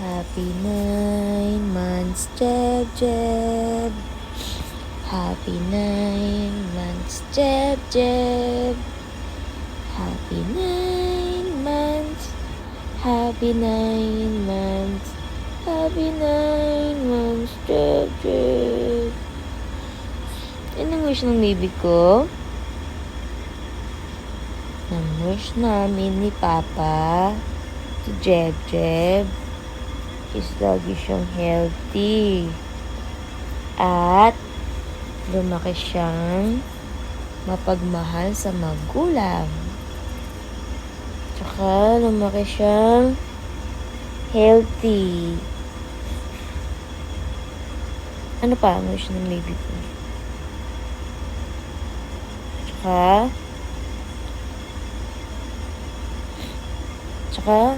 Happy 9 months, Jeb Jeb. Happy 9 months, Jeb Jeb. Happy 9 months. Happy 9 months. Happy 9 months, Jeb Jeb. Anong wish ng baby ko? Ang wish namin ni Papa, si Jeb Jeb, is lagi siyang healthy. At lumaki siyang mapagmahal sa magulang. Tsaka lumaki siyang healthy. Ano pa ang wish ng baby ko? Tsaka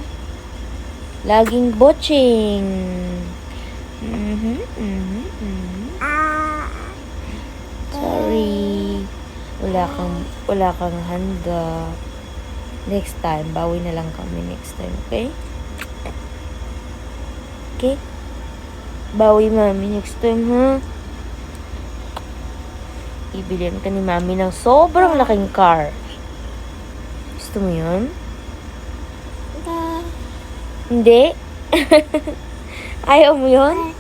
laging botching. Sorry. Wala kang handa. Next time, bawi na lang kami next time, okay? Okay? Bawi mami next time, ha? Ibilihan ka ni mami ng sobrang laking car. Gusto mo yun? Hindi? Ayaw mo yun?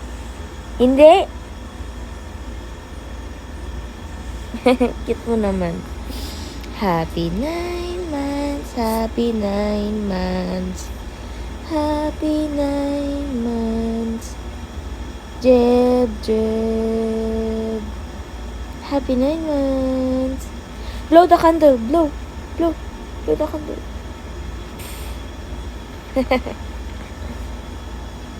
Hindi? Cute mo naman. Happy 9 months. Happy 9 months. Happy 9 months. Jeb Jeb. Happy 9 months. Blow the candle. Blow. Blow. Blow the candle.